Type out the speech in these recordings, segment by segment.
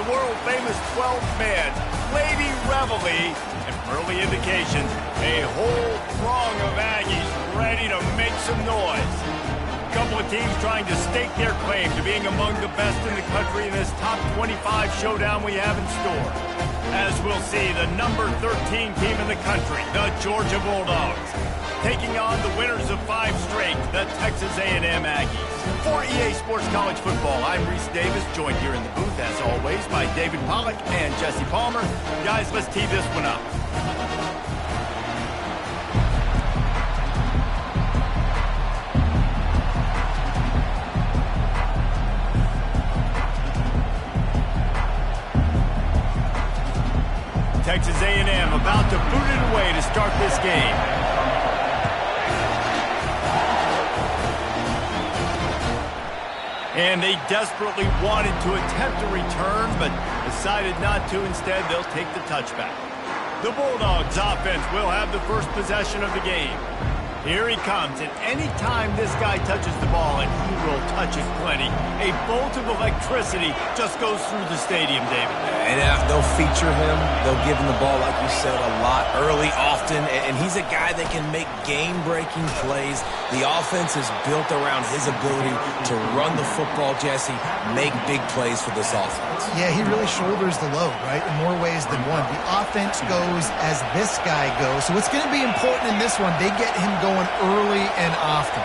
world-famous 12th man, Lady Reveille, and from early indications, a whole throng of Aggies ready to make some noise. A couple of teams trying to stake their claim to being among the best in the country in this top 25 showdown we have in store. As we'll see, the number 13 team in the country, the Georgia Bulldogs, taking on the winners of 5 straight, the Texas A&M Aggies. For EA Sports College Football, I'm Reese Davis, joined here in the booth, as always, by David Pollack and Jesse Palmer. Guys, let's tee this one up. Texas A&M about to boot it away to start this game. And they desperately wanted to attempt a return, but decided not to. Instead, they'll take the touchback. The Bulldogs offense will have the first possession of the game. Here he comes, and any time this guy touches the ball, and he will touch it plenty, a bolt of electricity just goes through the stadium, David. And they'll feature him. They'll give him the ball, like you said, a lot, early, often, and he's a guy that can make game-breaking plays. The offense is built around his ability to run the football, Jesse, make big plays for this offense. Yeah, he really shoulders the load, right, in more ways than one. The offense goes as this guy goes, so it's going to be important in this one. They get him going early and often.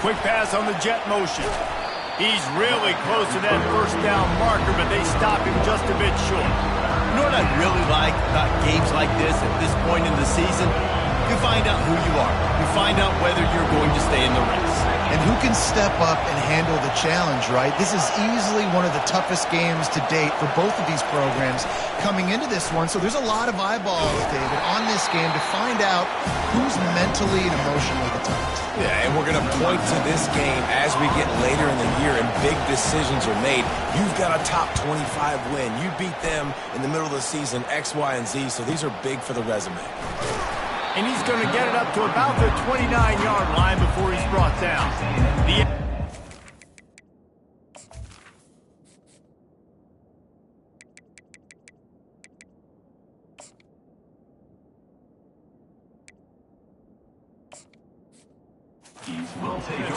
Quick pass on the jet motion. He's really close to that first down marker, but they stop him just a bit short. You know what I really like about games like this at this point in the season? You find out who you are. You find out whether you're going to stay in the race. And who can step up and handle the challenge, right? This is easily one of the toughest games to date for both of these programs coming into this one. So there's a lot of eyeballs, David, on this game to find out who's mentally and emotionally the toughest. Yeah, and we're going to point to this game as we get later in the year and big decisions are made. You've got a top 25 win. You beat them in the middle of the season, X, Y, and Z, so these are big for the resume. And he's going to get it up to about the 29-yard line before he's brought down.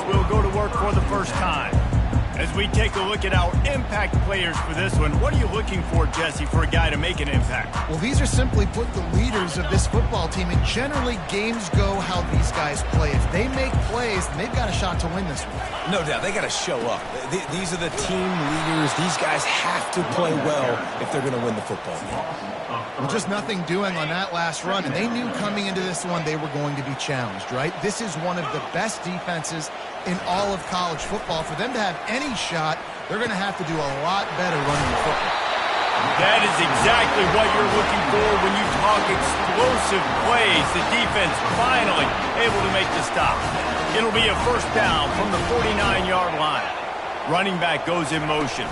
We'll go to work for the first time. As we take a look at our impact players for this one, what are you looking for, Jesse, for a guy to make an impact? Well, these are simply put the leaders of this football team, and generally games go how these guys play. If they make plays, then they've got a shot to win this one. No doubt, they got to show up. These are the team leaders. These guys have to play well if they're going to win the football game. Well, just nothing doing on that last run, and they knew coming into this one they were going to be challenged, right? This is one of the best defenses in all of college football. For them to have any shot, they're going to have to do a lot better running the football. That is exactly what you're looking for when you talk explosive plays. The defense finally able to make the stop. It'll be a first down from the 49-yard line. Running back goes in motion.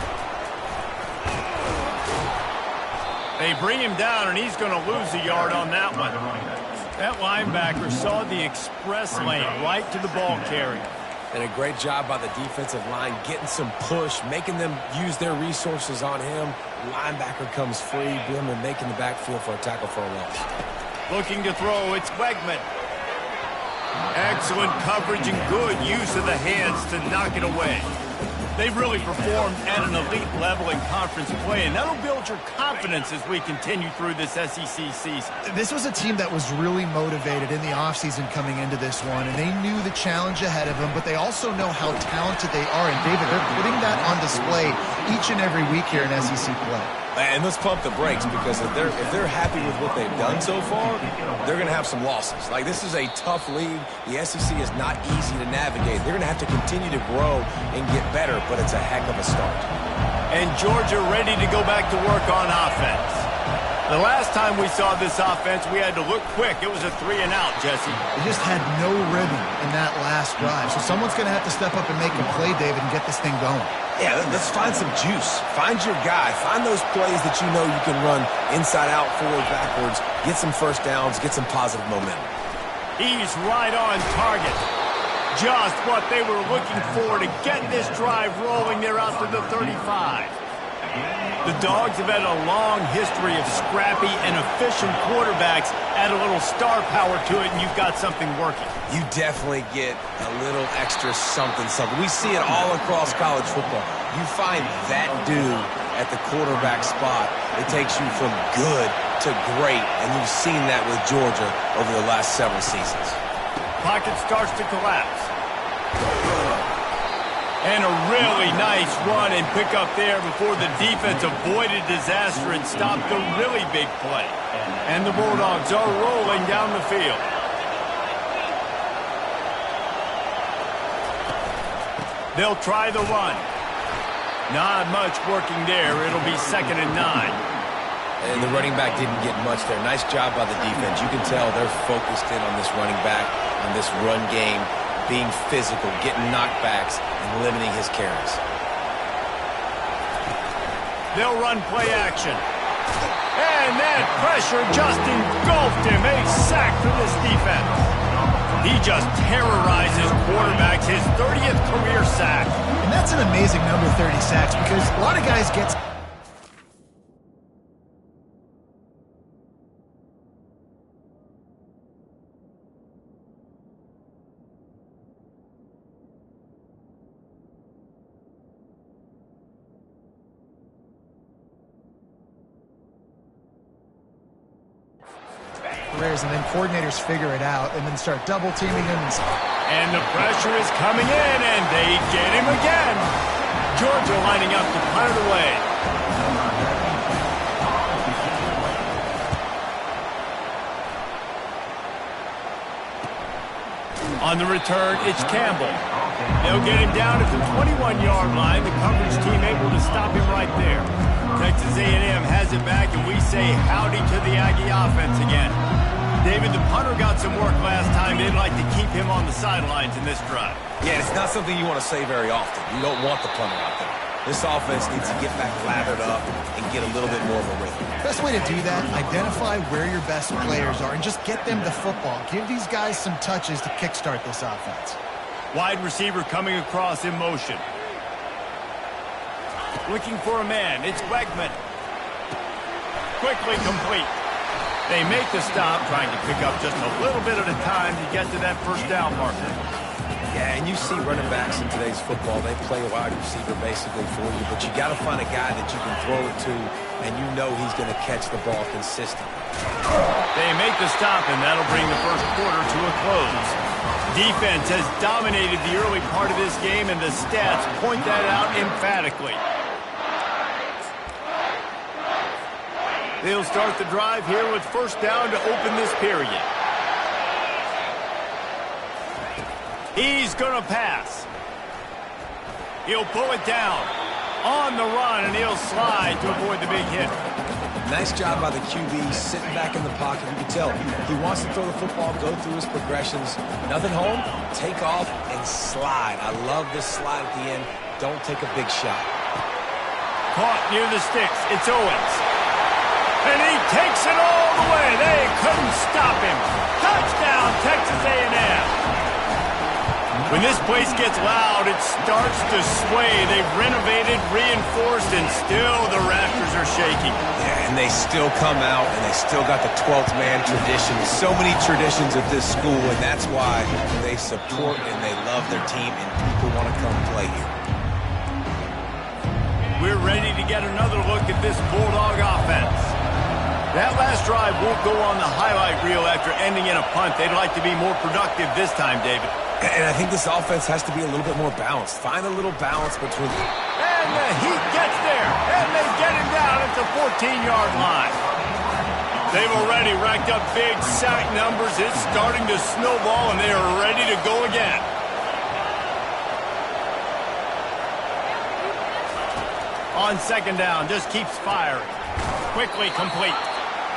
They bring him down, and he's going to lose a yard on that one. That linebacker saw the express lane right to the ball carrier. And a great job by the defensive line, getting some push, making them use their resources on him. Linebacker comes free, boom, and making the backfield for a tackle for a loss. Looking to throw, it's Wegman. Excellent coverage and good use of the hands to knock it away. They've really performed at an elite level in conference play, and that'll build your confidence as we continue through this SEC season. This was a team that was really motivated in the offseason coming into this one, and they knew the challenge ahead of them, but they also know how talented they are. And, David, they're putting that on display each and every week here in SEC play. And let's pump the brakes, because if they're happy with what they've done so far, they're going to have some losses. Like, this is a tough league. The SEC is not easy to navigate. They're going to have to continue to grow and get better, but it's a heck of a start. And Georgia ready to go back to work on offense. The last time we saw this offense, we had to look quick. It was a 3-and-out, Jesse. They just had no rhythm in that last drive. So someone's going to have to step up and make a play, David, and get this thing going. Yeah, let's find some juice. Find your guy. Find those plays that you know you can run inside out, forward, backwards. Get some first downs. Get some positive momentum. He's right on target. Just what they were looking for to get this drive rolling there out to the 35. The Dogs have had a long history of scrappy and efficient quarterbacks. Add a little star power to it, and you've got something working. You definitely get a little extra something. We see it all across college football. You find that dude at the quarterback spot, it takes you from good to great, and you've seen that with Georgia over the last several seasons. Pocket starts to collapse. And a really nice run and pick up there before the defense avoided disaster and stopped the really big play. And the Bulldogs are rolling down the field. They'll try the run. Not much working there. It'll be 2nd and 9. And the running back didn't get much there. Nice job by the defense. You can tell they're focused in on this running back, on this run game, being physical, getting knockbacks, and limiting his carries. They'll run play action. And that pressure just engulfed him. A sack for this defense. He just terrorizes quarterbacks, his 30th career sack. And that's an amazing number, 30 sacks, because a lot of guys get... and then coordinators figure it out and then start double teaming him. And the pressure is coming in, and they get him again. Georgia lining up to punt it away. On the return, it's Campbell. They'll get him down at the 21-yard line. The coverage team able to stop him right there. Texas A&M has it back, and we say howdy to the Aggie offense again. David, the punter got some work last time. They'd like to keep him on the sidelines in this drive. Yeah, it's not something you want to say very often. You don't want the punter out there. This offense needs to get back lathered up and get a little bit more of a rhythm. Best way to do that, identify where your best players are and just get them the football. Give these guys some touches to kickstart this offense. Wide receiver coming across in motion. Looking for a man. It's Wegman. Quickly complete. They make the stop, trying to pick up just a little bit at a time to get to that first down marker. Yeah, and you see running backs in today's football, they play a wide receiver basically for you, but you got to find a guy that you can throw it to, and you know he's going to catch the ball consistently. They make the stop, and that'll bring the first quarter to a close. Defense has dominated the early part of this game, and the stats point that out emphatically. They'll start the drive here with first down to open this period. He's going to pass. He'll pull it down on the run, and he'll slide to avoid the big hit. Nice job by the QB sitting back in the pocket. You can tell he wants to throw the football, go through his progressions. Nothing home, take off, and slide. I love this slide at the end. Don't take a big shot. Caught near the sticks. It's Owens. And he takes it all the way. They couldn't stop him. Touchdown, Texas A&M. When this place gets loud, it starts to sway. They've renovated, reinforced, and still the rafters are shaking. Yeah, and they still come out, and they still got the 12th man tradition. So many traditions at this school, and that's why they support and they love their team, and people want to come play here. We're ready to get another look at this Bulldog offense. That last drive won't go on the highlight reel after ending in a punt. They'd like to be more productive this time, David. And I think this offense has to be a little bit more balanced. Find a little balance between... And the Heat gets there, and they get him down at the 14-yard line. They've already racked up big sack numbers. It's starting to snowball, and they are ready to go again. On second down, just keeps firing. Quickly complete.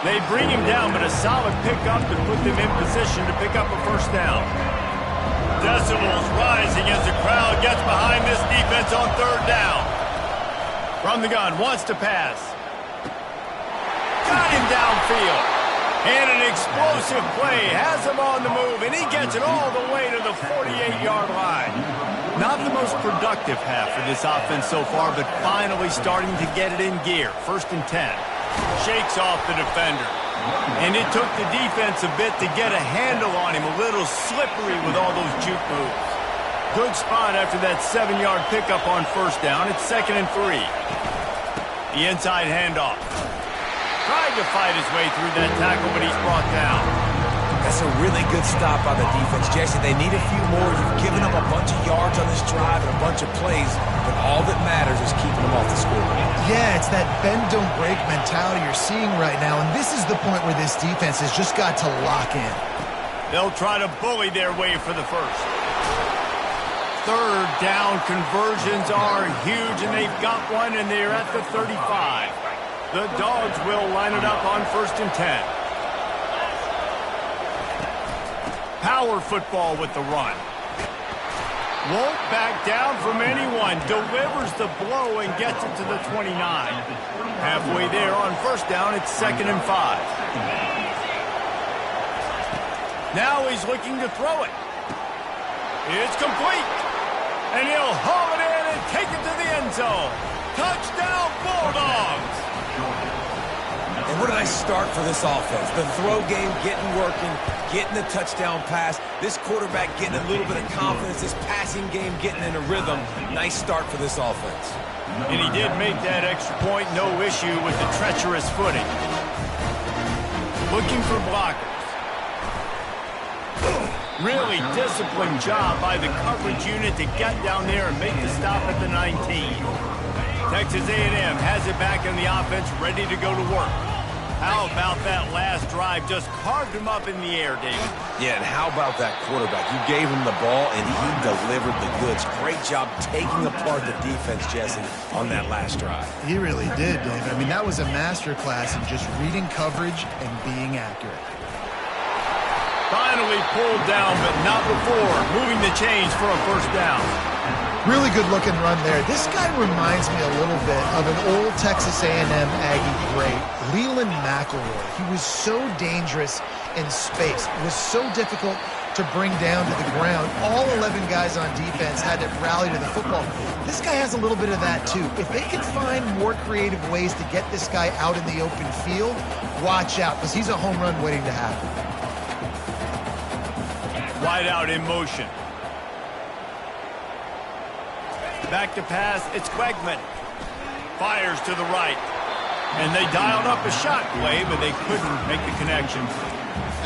They bring him down, but a solid pickup to put them in position to pick up a first down. Decibels rising as the crowd gets behind this defense on third down. From the gun, wants to pass. Got him downfield. And an explosive play has him on the move, and he gets it all the way to the 48-yard line. Not the most productive half for this offense so far, but finally starting to get it in gear. 1st and 10. Shakes off the defender. And it took the defense a bit to get a handle on him. A little slippery with all those juke moves. Good spot after that 7-yard pickup on 1st down. It's 2nd and 3. The inside handoff. Tried to fight his way through that tackle, but he's brought down. That's a really good stop by the defense, Jesse. They need a few more. You've given them a bunch of yards on this drive and a bunch of plays, but all that matters is keeping them off the score. Yeah, it's that bend, don't break mentality you're seeing right now, and this is the point where this defense has just got to lock in. They'll try to bully their way for the first. 3rd down conversions are huge, and they've got one, and they're at the 35. The Dogs will line it up on 1st and 10. Power football with the run. Won't back down from anyone. Delivers the blow and gets it to the 29. Halfway there on 1st down, it's 2nd and 5. Now he's looking to throw it. It's complete. And he'll haul it in and take it to the end zone. Touchdown, Bulldogs. And where did I start for this offense? The throw game getting working, getting the touchdown pass. This quarterback getting a little bit of confidence. This passing game getting in a rhythm. Nice start for this offense. And he did make that extra point, no issue with the treacherous footing. Looking for blockers. Really disciplined job by the coverage unit to get down there and make the stop at the 19. Texas A&M has it back in the offense, ready to go to work. How about that last drive? Just carved him up in the air, David. Yeah, and how about that quarterback? You gave him the ball, and he delivered the goods. Great job taking apart the defense, Jesse, on that last drive. He really did, David. I mean, that was a masterclass in just reading coverage and being accurate. Finally pulled down, but not before. Moving the chains for a 1st down. Really good-looking run there. This guy reminds me a little bit of an old Texas A&M Aggie great, Leland McElroy. He was so dangerous in space. It was so difficult to bring down to the ground. All 11 guys on defense had to rally to the football. This guy has a little bit of that, too. If they can find more creative ways to get this guy out in the open field, watch out, because he's a home run waiting to happen. Wide out in motion. Back to pass, it's Quegman. Fires to the right. And they dialed up a shot play, but they couldn't make the connection.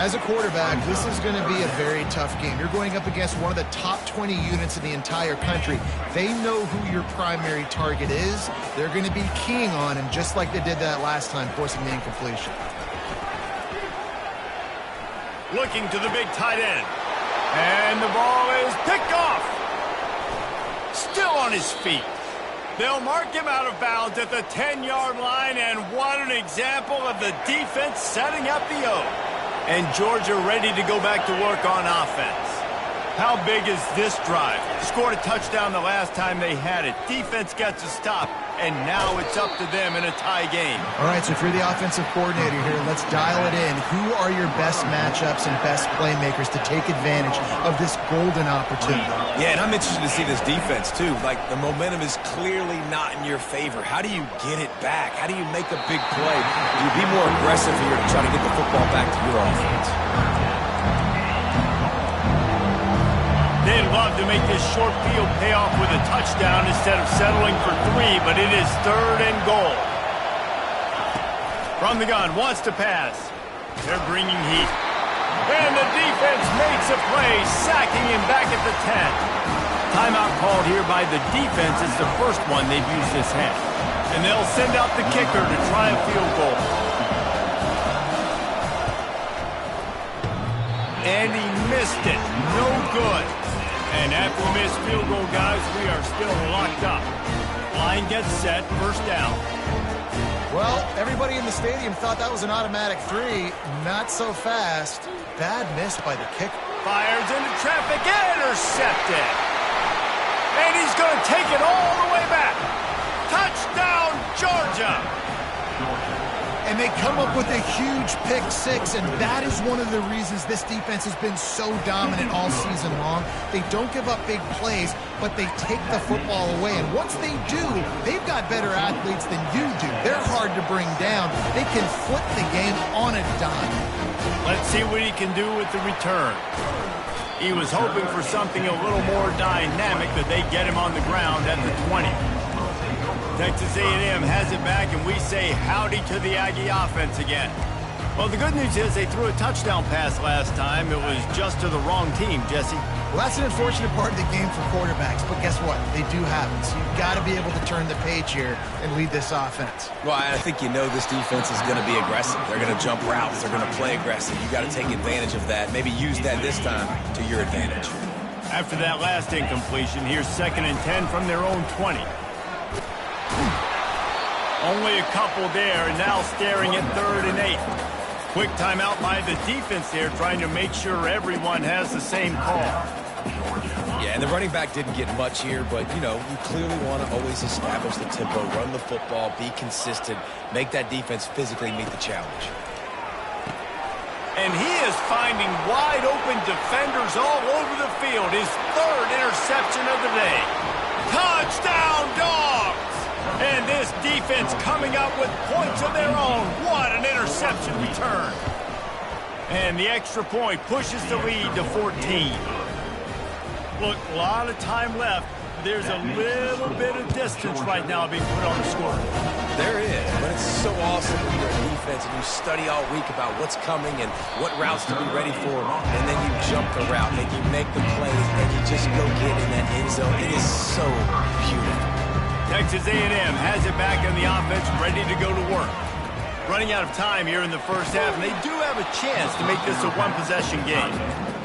As a quarterback, this is going to be a very tough game. You're going up against one of the top 20 units in the entire country. They know who your primary target is. They're going to be keying on him, just like they did that last time, forcing the incompletion. Looking to the big tight end. And the ball is picked off. Still on his feet. They'll mark him out of bounds at the 10-yard line, and what an example of the defense setting up the O. And Georgia ready to go back to work on offense. How big is this drive? Scored a touchdown the last time they had it. Defense gets a stop, and now it's up to them in a tie game. All right, so if you're the offensive coordinator here, let's dial it in. Who are your best matchups and best playmakers to take advantage of this golden opportunity? Yeah, and I'm interested to see this defense, too. Like, the momentum is clearly not in your favor. How do you get it back? How do you make a big play? Do you be more aggressive here to try to get the football back to your offense? They'd love to make this short field pay off with a touchdown instead of settling for 3, but it is 3rd and goal. From the gun, wants to pass. They're bringing heat. And the defense makes a play, sacking him back at the 10. Timeout called here by the defense. It's the first one they've used this half. And they'll send out the kicker to try a field goal. And he missed it. No good. And after a missed field goal, guys, we are still locked up. Line gets set, 1st down. Well, everybody in the stadium thought that was an automatic 3. Not so fast. Bad miss by the kicker. Fires into traffic, intercepted. And he's going to take it all the way back. Touchdown, Georgia. And they come up with a huge pick six, and that is one of the reasons this defense has been so dominant all season long. They don't give up big plays, but they take the football away. And once they do, they've got better athletes than you do. They're hard to bring down. They can flip the game on a dime. Let's see what he can do with the return. He was hoping for something a little more dynamic, but they get him on the ground at the 20. Texas A&M has it back, and we say howdy to the Aggie offense again. Well, the good news is they threw a touchdown pass last time. It was just to the wrong team, Jesse. Well, that's an unfortunate part of the game for quarterbacks, but guess what? They do have it. So you've got to be able to turn the page here and lead this offense. Well, I think you know this defense is going to be aggressive. They're going to jump routes. They're going to play aggressive. You got to take advantage of that. Maybe use that this time to your advantage. After that last incompletion, here's 2nd and 10 from their own 20. Only a couple there, and now staring at 3rd and 8. Quick timeout by the defense there, trying to make sure everyone has the same call. Yeah, and the running back didn't get much here, but, you know, you clearly want to always establish the tempo, run the football, be consistent, make that defense physically meet the challenge. And he is finding wide open defenders all over the field. His 3rd interception of the day. Touchdown, Dogs! And this defense coming up with points of their own. What an interception return. And the extra point pushes the lead to 14. Look, a lot of time left. There's a little bit of distance right now being put on the score. There is, but it's so awesome when you're a defense and you study all week about what's coming and what routes to be ready for, and then you jump the route, and you make the plays, and you just go get in that end zone. It is so beautiful. Texas A&M has it back on the offense, ready to go to work. Running out of time here in the first half, and they do have a chance to make this a one-possession game.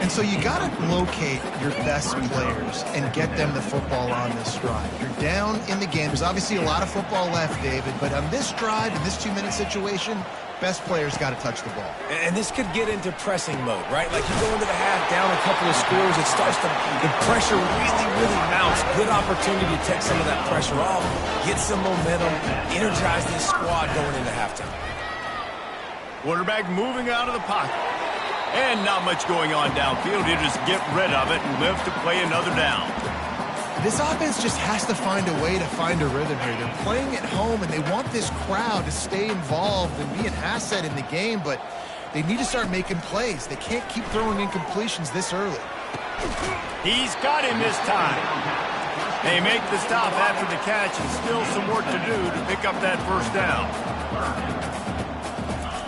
And so you got to locate your best players and get them the football on this drive. You're down in the game. There's obviously a lot of football left, David, but on this drive, in this 2-minute situation, best players got to touch the ball. And this could get into pressing mode, right? Like you go into the half, down a couple of scores, it starts to, the pressure really mounts. Good opportunity to take some of that pressure off, get some momentum, energize this squad going into halftime. Quarterback moving out of the pocket. And not much going on downfield. He'll just get rid of it and live to play another down. This offense just has to find a way to find a rhythm here. They're playing at home, and they want this crowd to stay involved and be an asset in the game, but they need to start making plays. They can't keep throwing incompletions this early. He's got him this time. They make the stop after the catch, and still some work to do to pick up that first down.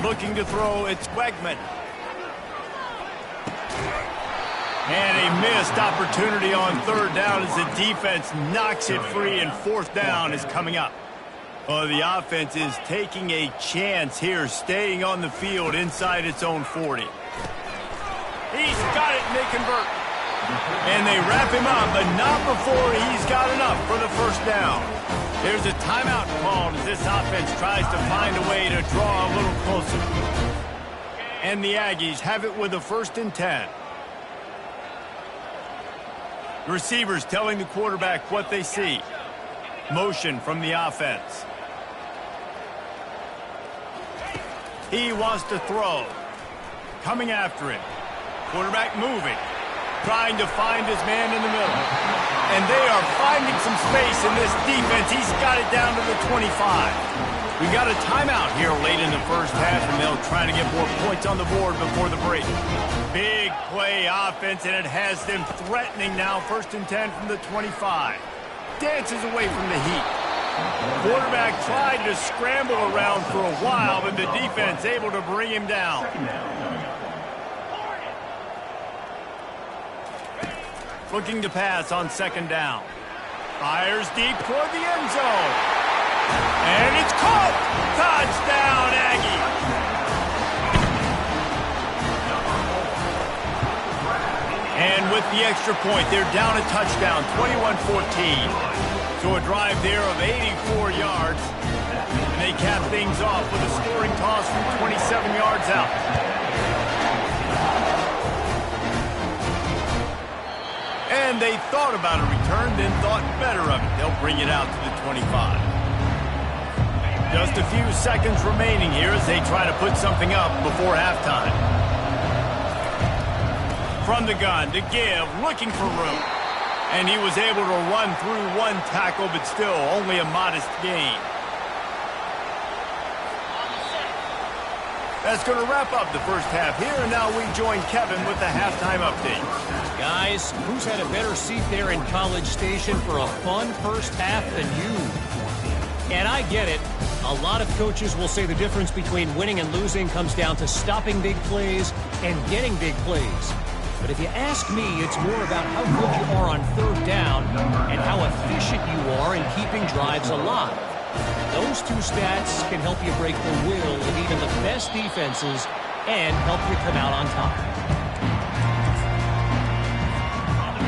Looking to throw, it's Wegman. And a missed opportunity on 3rd down as the defense knocks it free, and 4th down is coming up. Well, the offense is taking a chance here, staying on the field inside its own 40. He's got it, and they convert. And they wrap him up, but not before he's got enough for the first down. There's a timeout called as this offense tries to find a way to draw a little closer. And the Aggies have it with a 1st and 10. Receivers telling the quarterback what they see. Motion from the offense. He wants to throw. Coming after him. Quarterback moving. Trying to find his man in the middle. And they are finding some space in this defense. He's got it down to the 25. We got a timeout here late in the first half, and they'll try to get more points on the board before the break. Big play offense, and it has them threatening now. 1st and 10 from the 25. Dances away from the heat. Quarterback tried to scramble around for a while, but the defense able to bring him down. Looking to pass on 2nd down. Fires deep toward the end zone. And it's caught! Touchdown, Aggie! And with the extra point, they're down a touchdown, 21-14. So a drive there of 84 yards. And they cap things off with a scoring toss from 27 yards out. And they thought about a return, then thought better of it. They'll bring it out to the 25. Just a few seconds remaining here as they try to put something up before halftime. From the gun to give, looking for room. And he was able to run through one tackle, but still only a modest gain. That's going to wrap up the first half here, and now we join Kevin with the halftime update. Guys, who's had a better seat there in College Station for a fun first half than you? And I get it. A lot of coaches will say the difference between winning and losing comes down to stopping big plays and getting big plays. But if you ask me, it's more about how good you are on third down and how efficient you are in keeping drives alive. Those two stats can help you break the will of even the best defenses and help you come out on top.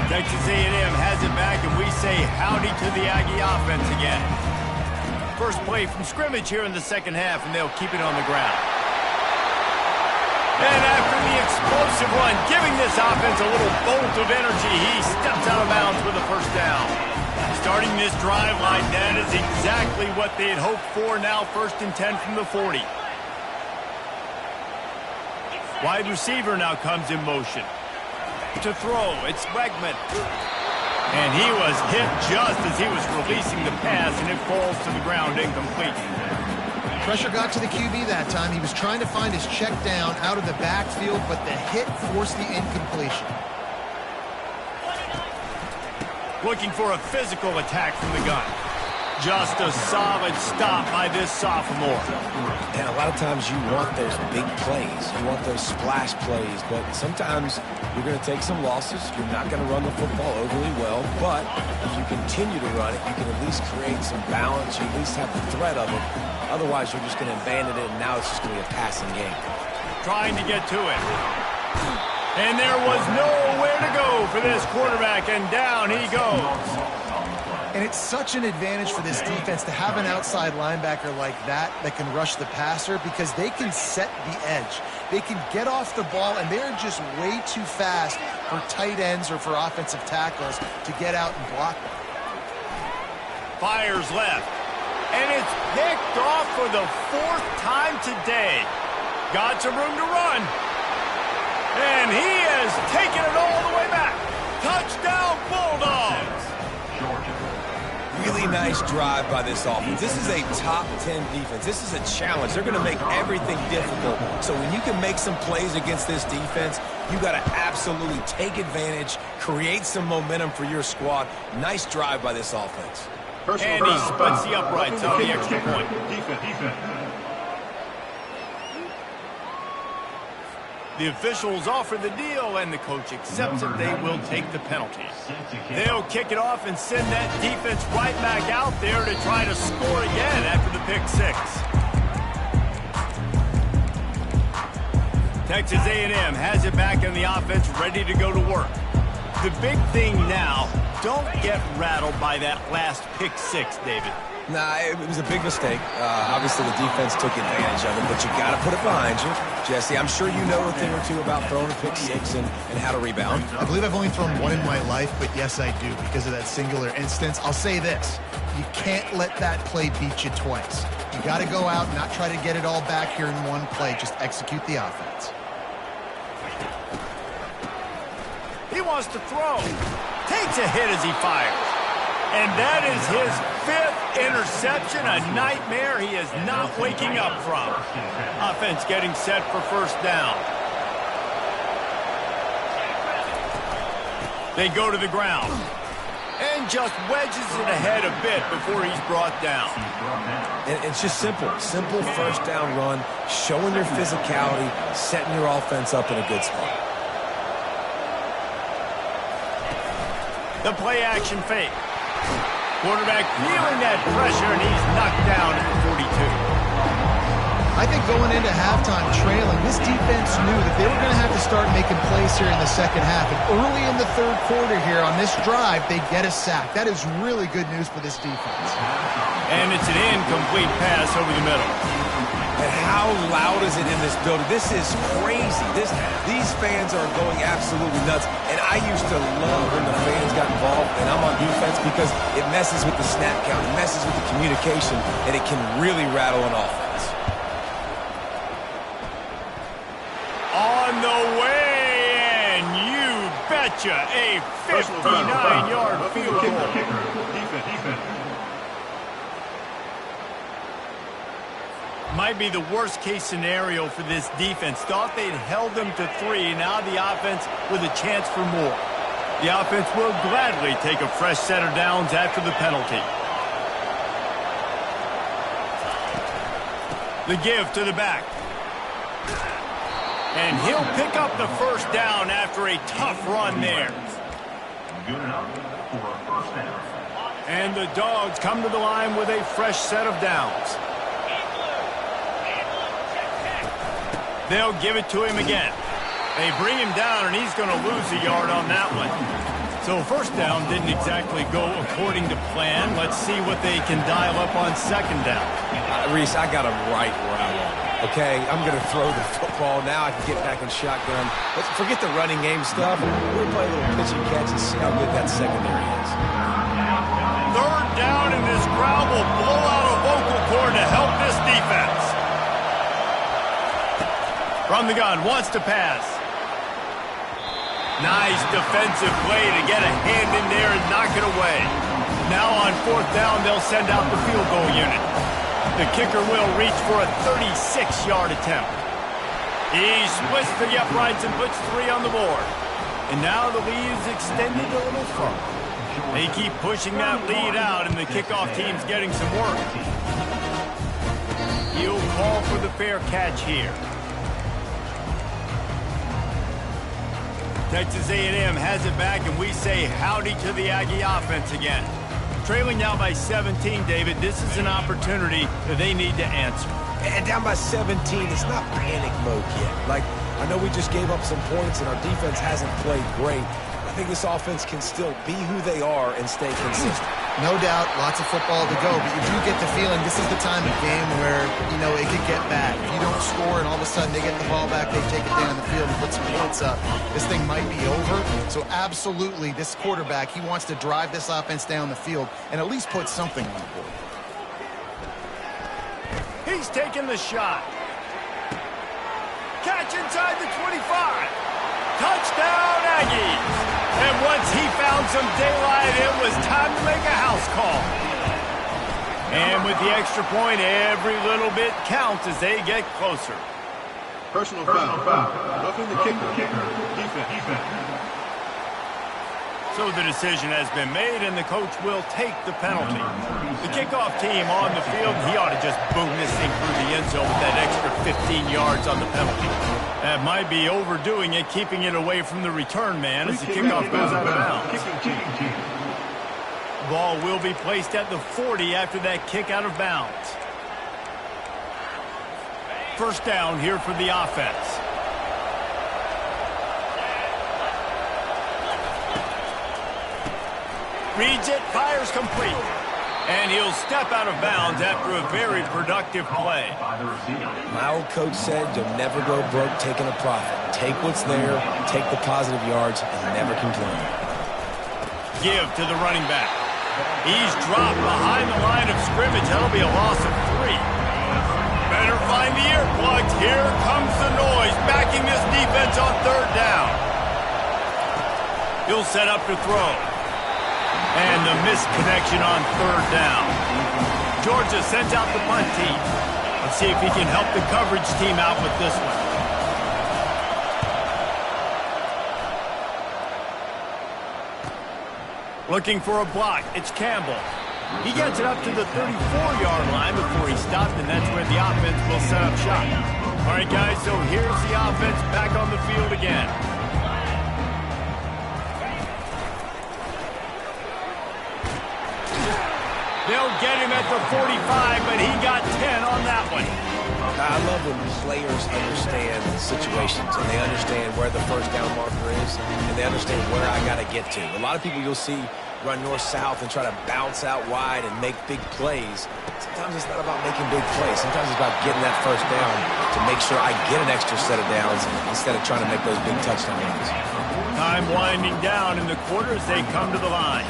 Texas A&M has it back, and we say howdy to the Aggie offense again. First play from scrimmage here in the second half, and they'll keep it on the ground. And after the explosive run, giving this offense a little bolt of energy, he steps out of bounds with a first down. Starting this drive like that is exactly what they had hoped for. Now 1st and 10 from the 40. Wide receiver now comes in motion. To throw, it's Bregman. And he was hit just as he was releasing the pass, and it falls to the ground incomplete. Pressure got to the QB that time. He was trying to find his check down out of the backfield, but the hit forced the incompletion. Looking for a physical attack from the gun. Just a solid stop by this sophomore. And a lot of times you want those big plays. You want those splash plays. But sometimes you're going to take some losses. You're not going to run the football overly well. But if you continue to run it, you can at least create some balance. You at least have the threat of it. Otherwise, you're just going to abandon it, and now it's just going to be a passing game. Trying to get to it. And there was nowhere to go for this quarterback, and down he goes. And it's such an advantage for this defense to have an outside linebacker like that can rush the passer, because they can set the edge. They can get off the ball, and they're just way too fast for tight ends or for offensive tackles to get out and block them. Fires left. And it's picked off for the 4th time today. Got some room to run. And he has taken it all the way back. Touchdown, Bulldogs. Really nice drive by this offense. This is a top 10 defense. This is a challenge. They're going to make everything difficult. So when you can make some plays against this defense, you got to absolutely take advantage, create some momentum for your squad. Nice drive by this offense. And he splits the uprights on the extra point. The officials offer the deal, and the coach accepts it. They will take the penalty. They'll kick it off and send that defense right back out there to try to score again after the pick six. Texas A&M has it back in the offense, ready to go to work. The big thing now, don't get rattled by that last pick six, David. Nah, it was a big mistake. Obviously, the defense took advantage of it, but you got to put it behind you. Jesse, I'm sure you know a thing or two about throwing a pick six and how to rebound. I believe I've only thrown one in my life, but yes, I do, because of that singular instance. I'll say this. You can't let that play beat you twice. You got to go out and not try to get it all back here in one play. Just execute the offense. He wants to throw. Takes a hit as he fires. And that is his 5th interception, a nightmare he is not waking up from. Offense getting set for first down. They go to the ground. And just wedges it ahead a bit before he's brought down. And it's just simple. Simple first down run, showing your physicality, setting your offense up in a good spot. The play action fake. Quarterback feeling that pressure, and he's knocked down at the 42. I think going into halftime trailing, this defense knew that they were going to have to start making plays here in the second half. And early in the third quarter here on this drive, they get a sack. That is really good news for this defense. And it's an incomplete pass over the middle. And how loud is it in this building? This is crazy. These fans are going absolutely nuts. And I used to love when the fans got involved, and I'm on defense because it messes with the snap count, it messes with the communication, and it can really rattle an offense. On the way, and you betcha, a 59-yard field goal. Might be the worst-case scenario for this defense. Thought they'd held them to 3. Now the offense with a chance for more. The offense will gladly take a fresh set of downs after the penalty. The give to the back. And he'll pick up the first down after a tough run there. Good enough for a first down. And the Dogs come to the line with a fresh set of downs. They'll give it to him again. They bring him down, and he's going to lose a yard on that one. So first down didn't exactly go according to plan. Let's see what they can dial up on second down. Reese, I got him right where I want him. Okay, I'm going to throw the football. Now I can get back in shotgun. Let's forget the running game stuff. We'll play a little pitch and catch and see how good that secondary is. Third down, and this crowd will blow out a vocal cord to help this defense. From the gun, wants to pass. Nice defensive play to get a hand in there and knock it away. Now on fourth down, they'll send out the field goal unit. The kicker will reach for a 36-yard attempt. He splits the uprights and puts 3 on the board. And now the lead is extended a little further. They keep pushing that lead out, and the kickoff team's getting some work. He'll call for the fair catch here. Texas A&M has it back, and we say howdy to the Aggie offense again. Trailing now by 17, David, this is an opportunity that they need to answer. And down by 17, it's not panic mode yet. Like, I know we just gave up some points, and our defense hasn't played great. I think this offense can still be who they are and stay consistent. No doubt, lots of football to go, but you do get the feeling this is the time of game where, it could get bad. If you don't score and all of a sudden they get the ball back, they take it down the field and put some points up, this thing might be over. So absolutely, this quarterback, he wants to drive this offense down the field and at least put something on the board. He's taking the shot. Catch inside the 25. Touchdown, Aggies. And once he found some daylight, it was time to make a house call. And with the extra point, every little bit counts as they get closer. Personal foul. Roughing the kicker. Defense. So the decision has been made, and the coach will take the penalty. The kickoff team on the field, he ought to just boom this thing through the end zone with that extra 15 yards on the penalty. That might be overdoing it, keeping it away from the return man as the kickoff goes out of bounds. Ball will be placed at the 40 after that kick out of bounds. First down here for the offense. Reads it, fires complete. And he'll step out of bounds after a very productive play. My old coach said you'll never go broke taking a profit. Take what's there, take the positive yards, and never complain. Give to the running back. He's dropped behind the line of scrimmage. That'll be a loss of 3. Better find the earplugs. Here comes the noise, backing this defense on third down. He'll set up to throw. And the missed connection on third down. Georgia sends out the punt team. Let's see if he can help the coverage team out with this one. Looking for a block. It's Campbell. He gets it up to the 34-yard line before he stopped, and that's where the offense will set up shop. All right, guys, so here's the offense back on the field again. They'll get him at the 45, but he got 10 on that one. I love when players understand situations and they understand where the first down marker is and they understand where I got to get to. A lot of people you'll see run north-south and try to bounce out wide and make big plays. Sometimes it's not about making big plays. Sometimes it's about getting that first down to make sure I get an extra set of downs instead of trying to make those big touchdown runs. Time winding down in the quarter as they come to the line.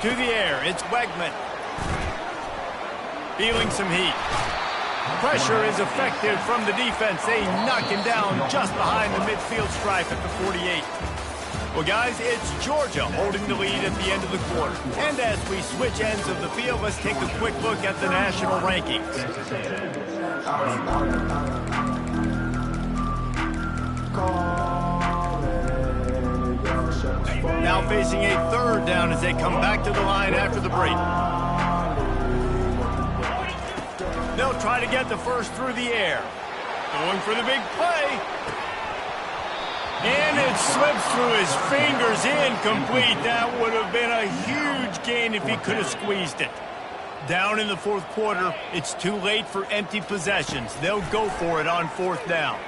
To the air, it's Wegman. Feeling some heat. Pressure is effective from the defense. They knock him down just behind the midfield stripe at the 48. Well, guys, it's Georgia holding the lead at the end of the quarter. And as we switch ends of the field, let's take a quick look at the national rankings. Now facing a third down as they come back to the line after the break. They'll try to get the first through the air. Going for the big play. And it slips through his fingers, incomplete. That would have been a huge gain if he could have squeezed it. Down in the fourth quarter, it's too late for empty possessions. They'll go for it on fourth down.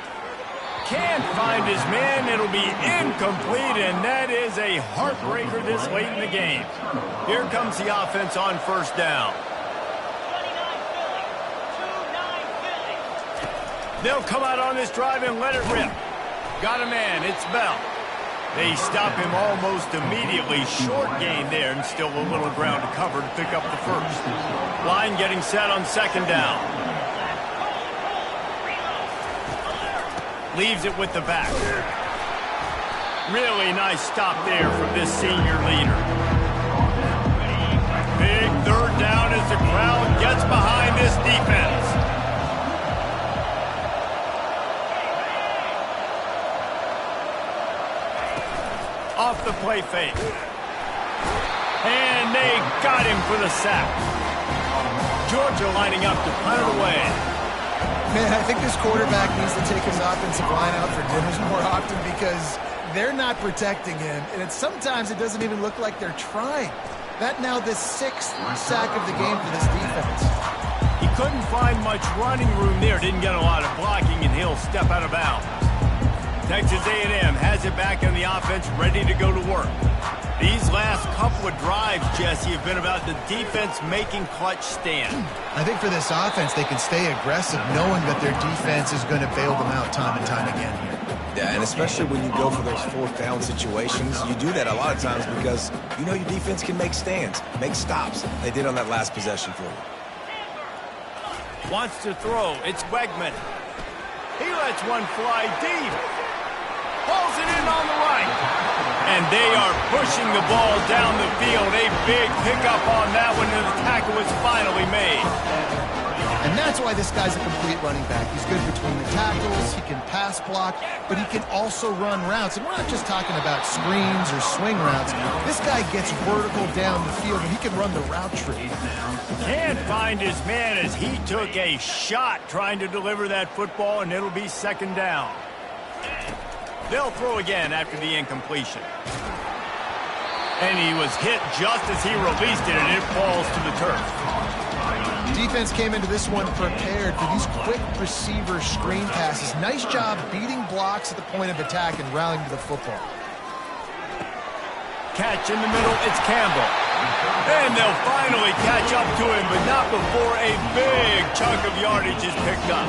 Can't find his man. It'll be incomplete, and that is a heartbreaker this late in the game. Here comes the offense on first down. They'll come out on this drive and let it rip. Got a man, it's Bell. They stop him almost immediately. Short gain there and still a little ground to cover to pick up the first. Line getting set on second down. Leaves it with the back. Really nice stop there from this senior leader. Big third down as the crowd gets behind this defense. Off the play fake. And they got him for the sack. Georgia lining up to punt it away. Man, I think this quarterback needs to take his offensive line out for dinners more often because they're not protecting him. And sometimes it doesn't even look like they're trying. That now the 6th sack of the game for this defense. He couldn't find much running room there. Didn't get a lot of blocking, and he'll step out of bounds. Texas A&M has it back on the offense, ready to go to work. These last couple of drives, Jesse, have been about the defense making clutch stand. I think for this offense, they can stay aggressive knowing that their defense is going to bail them out time and time again here. Yeah, and especially when you go for those fourth down situations, you do that a lot of times because you know your defense can make stands, make stops. They did on that last possession for you. Wants to throw. It's Wegman. He lets one fly deep. Pulls it in on the right. And they are pushing the ball down the field. A big pickup on that one, and the tackle was finally made. And that's why this guy's a complete running back. He's good between the tackles, he can pass block, but he can also run routes. And we're not just talking about screens or swing routes. This guy gets vertical down the field, and he can run the route tree. Can't find his man as he took a shot trying to deliver that football, and it'll be second down. They'll throw again after the incompletion. And he was hit just as he released it, and it falls to the turf. Defense came into this one prepared for these quick receiver screen passes. Nice job beating blocks at the point of attack and rallying to the football. Catch in the middle, it's Campbell. And they'll finally catch up to him, but not before a big chunk of yardage is picked up.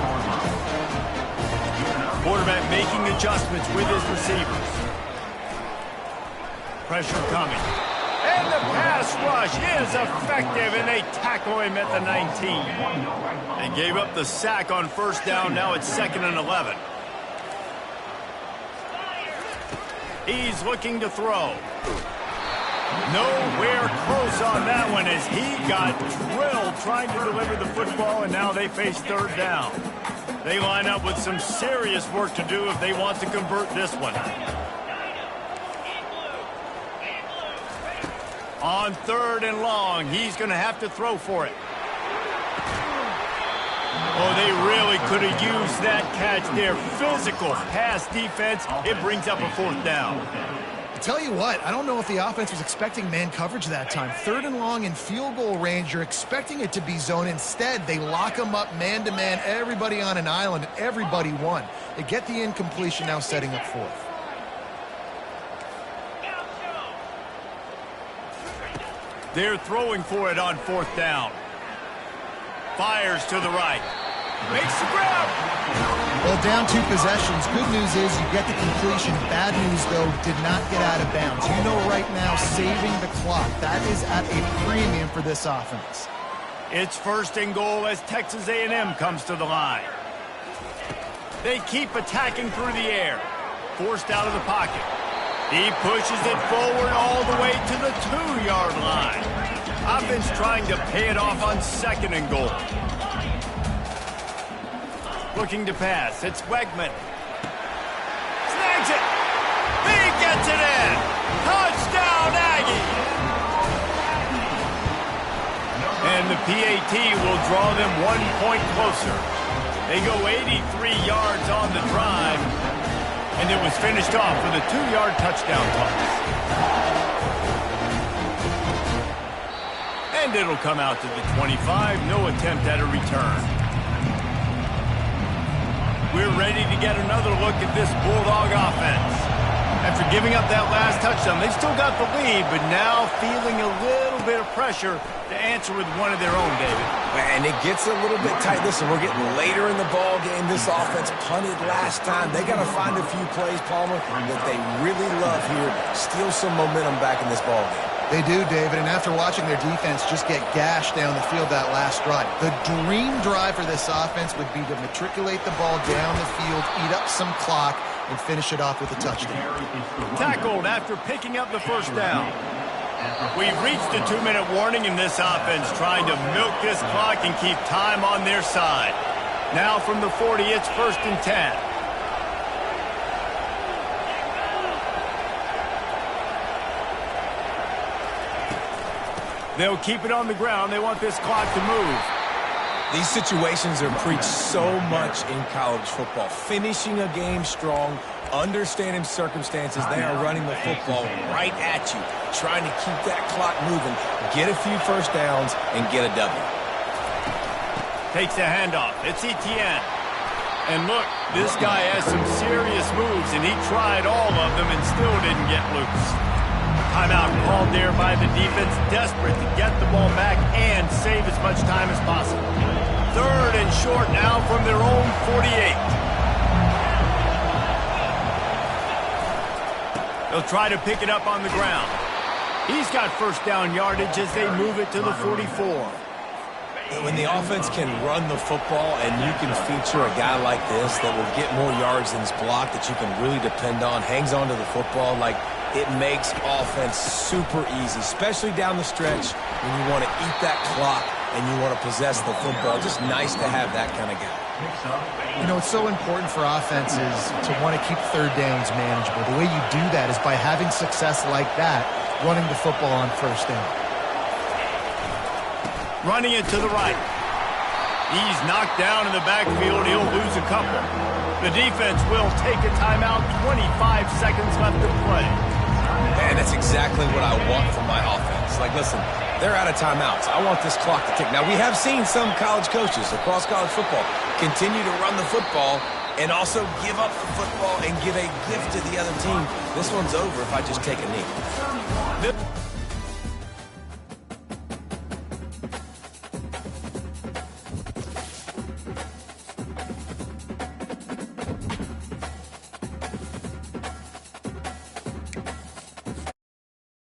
Quarterback making adjustments with his receivers. Pressure coming. And the pass rush is effective, and they tackle him at the 19. They gave up the sack on first down. Now it's 2nd and 11. He's looking to throw. Nowhere close on that one as he got drilled trying to deliver the football, and now they face third down. They line up with some serious work to do if they want to convert this one. On 3rd and long, he's going to have to throw for it. Oh, they really could have used that catch there. Physical pass defense. It brings up a 4th down. I tell you what, I don't know if the offense was expecting man coverage that time. 3rd and long in field goal range, you're expecting it to be zone. Instead, they lock them up man-to-man, everybody on an island, and everybody won. They get the incompletion, now setting up 4th. They're throwing for it on 4th down. Fires to the right. Makes the grab. Well, down 2 possessions. Good news is you get the completion. Bad news, though, did not get out of bounds. You know right now, saving the clock, that is at a premium for this offense. It's 1st and goal as Texas A&M comes to the line. They keep attacking through the air. Forced out of the pocket. He pushes it forward all the way to the 2-yard line. Offense trying to pay it off on 2nd and goal. Looking to pass. It's Wegman. Snags it. He gets it in. Touchdown, Aggie. And the PAT will draw them 1 point closer. They go 83 yards on the drive, and it was finished off with a 2-yard touchdown toss. And it'll come out to the 25. No attempt at a return. We're ready to get another look at this Bulldog offense. After giving up that last touchdown, they've still got the lead, but now feeling a little bit of pressure to answer with one of their own, David. And it gets a little bit tight. Listen, we're getting later in the ball game. This offense punted last time. They got to find a few plays, Palmer, that they really love here. Steal some momentum back in this ball game. They do, David, and after watching their defense just get gashed down the field that last drive, the dream drive for this offense would be to matriculate the ball down the field, eat up some clock, and finish it off with a touchdown. Tackled after picking up the 1st down. We've reached the 2-minute warning in this offense, trying to milk this clock and keep time on their side. Now from the 40, it's 1st and 10. They'll keep it on the ground. They want this clock to move. These situations are preached so much in college football. Finishing a game strong, understanding circumstances. They are running the football right at you, trying to keep that clock moving, get a few 1st downs, and get a W. Takes a handoff. It's Etienne. And look, this guy has some serious moves, and he tried all of them and still didn't get loose. Timeout called there by the defense, desperate to get the ball back and save as much time as possible. 3rd and short now from their own 48. They'll try to pick it up on the ground. He's got 1st down yardage as they move it to the 44. When the offense can run the football and you can feature a guy like this that will get more yards than his block, that you can really depend on, hangs on to the football, like, it makes offense super easy, especially down the stretch when you want to eat that clock and you want to possess the football. Just nice to have that kind of guy. You know, it's so important for offenses to want to keep 3rd downs manageable. The way you do that is by having success like that, running the football on 1st down. Running it to the right. He's knocked down in the backfield. He'll lose a couple. The defense will take a timeout. 25 seconds left to play. Man, that's exactly what I want from my offense. Like, listen, they're out of timeouts. I want this clock to tick. Now, we have seen some college coaches across college football continue to run the football and also give up the football and give a gift to the other team. This one's over if I just take a knee.